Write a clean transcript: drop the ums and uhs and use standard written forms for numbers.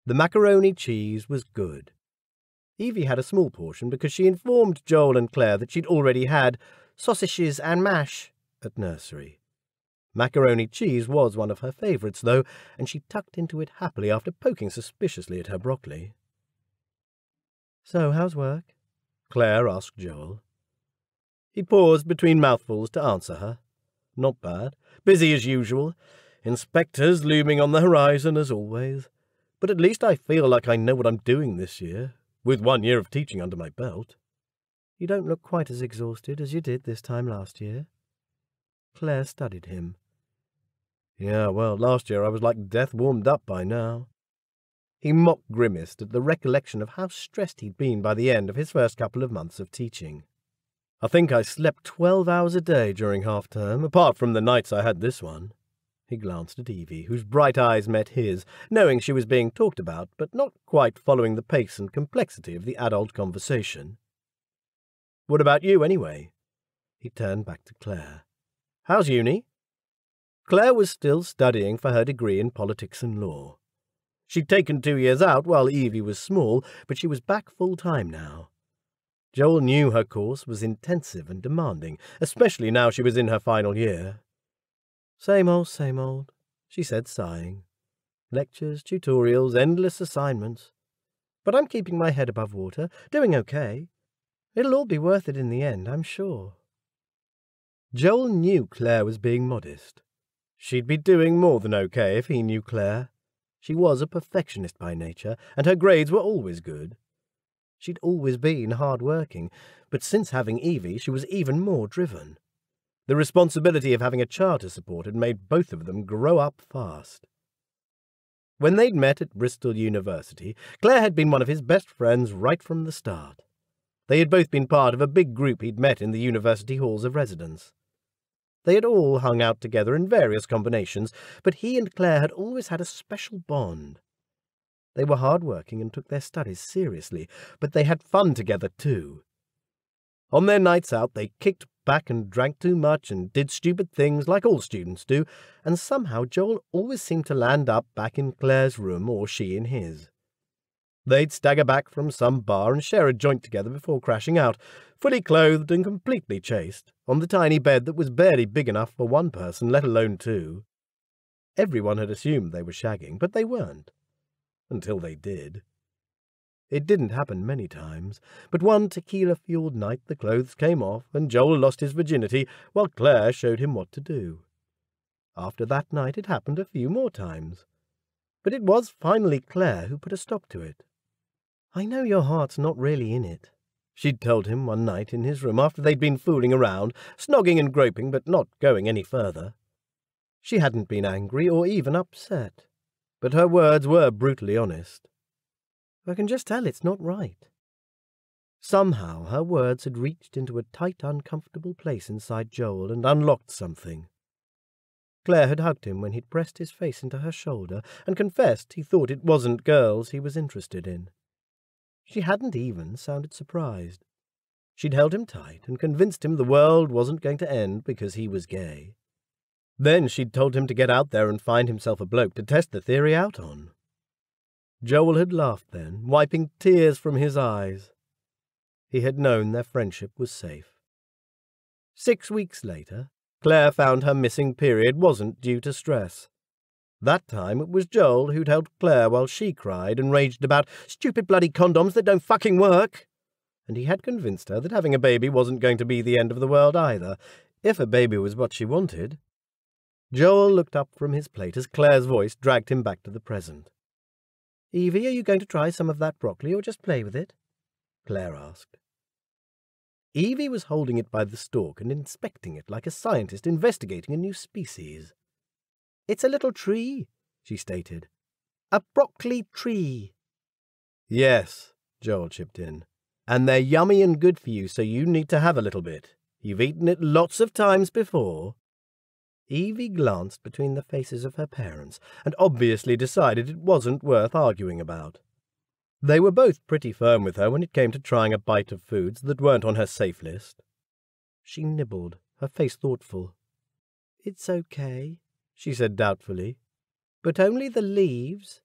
The macaroni cheese was good. Evie had a small portion because she informed Joel and Claire that she'd already had sausages and mash at nursery. Macaroni cheese was one of her favourites, though, and she tucked into it happily after poking suspiciously at her broccoli. "So, how's work?" Claire asked Joel. He paused between mouthfuls to answer her. "Not bad. Busy as usual. Inspectors looming on the horizon as always. But at least I feel like I know what I'm doing this year, with 1 year of teaching under my belt." "You don't look quite as exhausted as you did this time last year." Claire studied him. "Yeah, well, last year I was like death warmed up by now." He mock-grimaced at the recollection of how stressed he'd been by the end of his first couple of months of teaching. "I think I slept 12 hours a day during half-term, apart from the nights I had this one." He glanced at Evie, whose bright eyes met his, knowing she was being talked about, but not quite following the pace and complexity of the adult conversation. "What about you, anyway?" He turned back to Claire. "How's uni?" Claire was still studying for her degree in politics and law. She'd taken 2 years out while Evie was small, but she was back full-time now. Joel knew her course was intensive and demanding, especially now she was in her final year. Same old, she said, sighing. Lectures, tutorials, endless assignments. But I'm keeping my head above water, doing okay. It'll all be worth it in the end, I'm sure. Joel knew Claire was being modest. She'd be doing more than okay if he knew Claire. She was a perfectionist by nature, and her grades were always good. She'd always been hard-working, but since having Evie she was even more driven. The responsibility of having a child to support had made both of them grow up fast. When they'd met at Bristol University, Claire had been one of his best friends right from the start. They had both been part of a big group he'd met in the university halls of residence. They had all hung out together in various combinations, but he and Claire had always had a special bond. They were hard-working and took their studies seriously, but they had fun together too. On their nights out they kicked back and drank too much and did stupid things like all students do, and somehow Joel always seemed to land up back in Claire's room or she in his. They'd stagger back from some bar and share a joint together before crashing out, fully clothed and completely chaste, on the tiny bed that was barely big enough for one person, let alone two. Everyone had assumed they were shagging, but they weren't. Until they did. It didn't happen many times, but one tequila-fueled night the clothes came off and Joel lost his virginity while Claire showed him what to do. After that night it happened a few more times. But it was finally Claire who put a stop to it. "I know your heart's not really in it," she'd told him one night in his room after they'd been fooling around, snogging and groping but not going any further. She hadn't been angry or even upset, but her words were brutally honest. "I can just tell it's not right." Somehow her words had reached into a tight, uncomfortable place inside Joel and unlocked something. Claire had hugged him when he'd pressed his face into her shoulder and confessed he thought it wasn't girls he was interested in. She hadn't even sounded surprised. She'd held him tight and convinced him the world wasn't going to end because he was gay. Then she'd told him to get out there and find himself a bloke to test the theory out on. Joel had laughed then, wiping tears from his eyes. He had known their friendship was safe. 6 weeks later, Claire found her missing period wasn't due to stress. That time it was Joel who'd held Claire while she cried and raged about stupid bloody condoms that don't fucking work. And he had convinced her that having a baby wasn't going to be the end of the world either, if a baby was what she wanted. Joel looked up from his plate as Claire's voice dragged him back to the present. "Evie, are you going to try some of that broccoli or just play with it?" Claire asked. Evie was holding it by the stalk and inspecting it like a scientist investigating a new species. "It's a little tree," she stated. "A broccoli tree." "Yes," Joel chipped in. "And they're yummy and good for you, so you need to have a little bit. You've eaten it lots of times before." Evie glanced between the faces of her parents and obviously decided it wasn't worth arguing about. They were both pretty firm with her when it came to trying a bite of foods that weren't on her safe list. She nibbled, her face thoughtful. "It's okay," she said doubtfully. "But only the leaves."